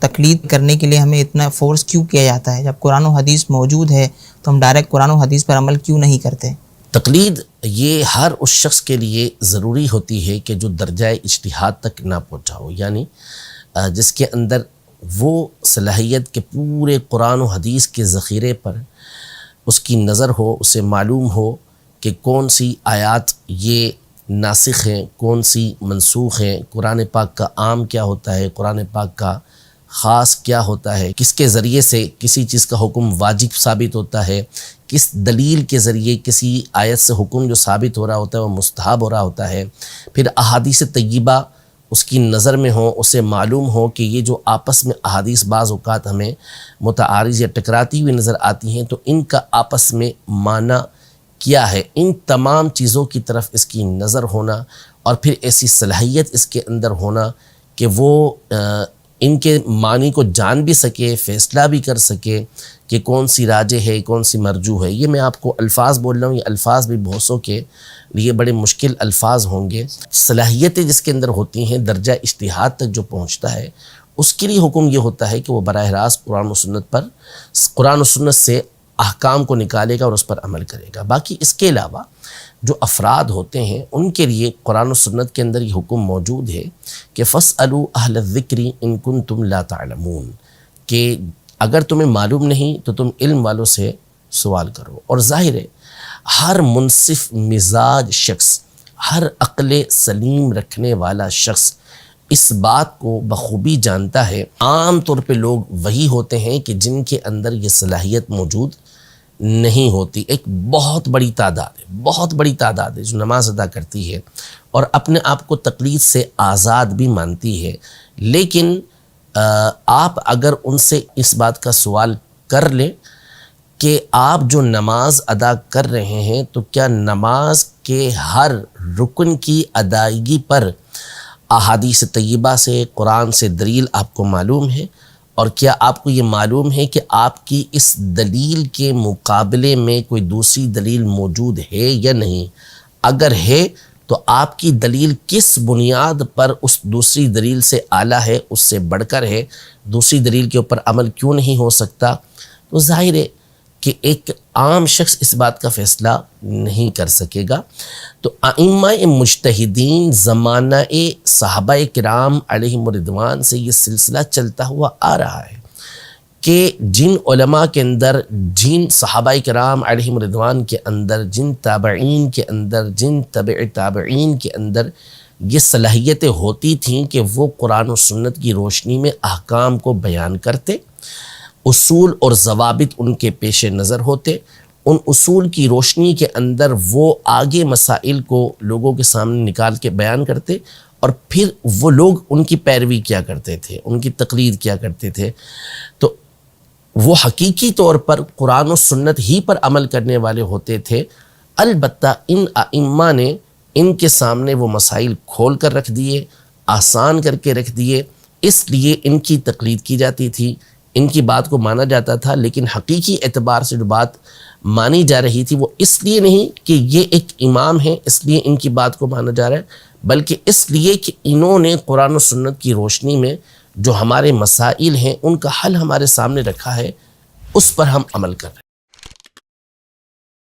تقلید کرنے کے لیے ہمیں اتنا فورس کیوں کیا جاتا ہے؟ جب قرآن و حدیث موجود ہے تو ہم ڈائریکٹ قرآن و حدیث پر عمل کیوں نہیں کرتے؟ تقلید یہ ہر اس شخص کے لیے ضروری ہوتی ہے کہ جو درجہ اجتہاد تک نہ پہنچا ہو، یعنی جس کے اندر وہ صلاحیت کے پورے قرآن و حدیث کے ذخیرے پر اس کی نظر ہو، اسے معلوم ہو کہ کون سی آیات یہ ناسخ ہیں، کون سی منسوخ ہیں، قرآن پاک کا عام کیا ہوتا ہے، قرآن پاک کا خاص کیا ہوتا ہے، کس کے ذریعے سے کسی چیز کا حکم واجب ثابت ہوتا ہے، کس دلیل کے ذریعے کسی آیت سے حکم جو ثابت ہو رہا ہوتا ہے وہ مستحب ہو رہا ہوتا ہے، پھر احادیث طیبہ اس کی نظر میں ہو، اسے معلوم ہو کہ یہ جو آپس میں احادیث بعض اوقات ہمیں متعارض یا ٹکراتی ہوئی نظر آتی ہیں تو ان کا آپس میں معنی کیا ہے، ان تمام چیزوں کی طرف اس کی نظر ہونا اور پھر ایسی صلاحیت اس کے اندر ہونا کہ وہ ان کے معنی کو جان بھی سکے، فیصلہ بھی کر سکے کہ کون سی راجح ہے، کون سی مرجوح ہے۔ یہ میں آپ کو الفاظ بول رہا ہوں، یہ الفاظ بھی بہتوں کے لیے بڑے مشکل الفاظ ہوں گے۔ صلاحیتیں جس کے اندر ہوتی ہیں، درجہ اجتہاد تک جو پہنچتا ہے، اس کے لیے حکم یہ ہوتا ہے کہ وہ براہ راست قرآن و سنت سے احکام کو نکالے گا اور اس پر عمل کرے گا۔ باقی اس کے علاوہ جو افراد ہوتے ہیں ان کے لیے قرآن و سنت کے اندر یہ حکم موجود ہے کہ فَاسْأَلُوا أَهْلَ الذِّكْرِ إِن كُنتُمْ لَا تَعْلَمُونَ، کہ اگر تمہیں معلوم نہیں تو تم علم والوں سے سوال کرو۔ اور ظاہر ہے ہر منصف مزاج شخص، ہر عقل سلیم رکھنے والا شخص اس بات کو بخوبی جانتا ہے۔ عام طور پہ لوگ وہی ہوتے ہیں کہ جن کے اندر یہ صلاحیت موجود نہیں ہوتی۔ ایک بہت بڑی تعداد ہے جو نماز ادا کرتی ہے اور اپنے آپ کو تقلید سے آزاد بھی مانتی ہے، لیکن آپ اگر ان سے اس بات کا سوال کر لیں کہ آپ جو نماز ادا کر رہے ہیں تو کیا نماز کے ہر رکن کی ادائیگی پر احادیث طیبہ سے، قرآن سے دلیل آپ کو معلوم ہے؟ اور کیا آپ کو یہ معلوم ہے کہ آپ کی اس دلیل کے مقابلے میں کوئی دوسری دلیل موجود ہے یا نہیں؟ اگر ہے تو آپ کی دلیل کس بنیاد پر اس دوسری دلیل سے اعلیٰ ہے، اس سے بڑھ کر ہے؟ دوسری دلیل کے اوپر عمل کیوں نہیں ہو سکتا؟ تو ظاہر ہے کہ ایک عام شخص اس بات کا فیصلہ نہیں کر سکے گا۔ تو ائمہ مجتہدین زمانہ صحابہ کرام علیہم الرضوان سے یہ سلسلہ چلتا ہوا آ رہا ہے کہ جن علماء کے اندر، جن صحابہ کرام علیہم الرضوان کے اندر، جن تابعین کے اندر، جن تبع تابعین کے اندر یہ صلاحیتیں ہوتی تھیں کہ وہ قرآن و سنت کی روشنی میں احکام کو بیان کرتے، اصول اور ضوابط ان کے پیش نظر ہوتے، ان اصول کی روشنی کے اندر وہ آگے مسائل کو لوگوں کے سامنے نکال کے بیان کرتے اور پھر وہ لوگ ان کی پیروی کیا کرتے تھے، ان کی تقلید کیا کرتے تھے۔ تو وہ حقیقی طور پر قرآن و سنت ہی پر عمل کرنے والے ہوتے تھے، البتہ ان ائمہ نے ان کے سامنے وہ مسائل کھول کر رکھ دیے، آسان کر کے رکھ دیے، اس لیے ان کی تقلید کی جاتی تھی، ان کی بات کو مانا جاتا تھا۔ لیکن حقیقی اعتبار سے جو بات مانی جا رہی تھی وہ اس لیے نہیں کہ یہ ایک امام ہے اس لیے ان کی بات کو مانا جا رہا ہے، بلکہ اس لیے کہ انہوں نے قرآن و سنت کی روشنی میں جو ہمارے مسائل ہیں ان کا حل ہمارے سامنے رکھا ہے، اس پر ہم عمل کر رہے ہیں۔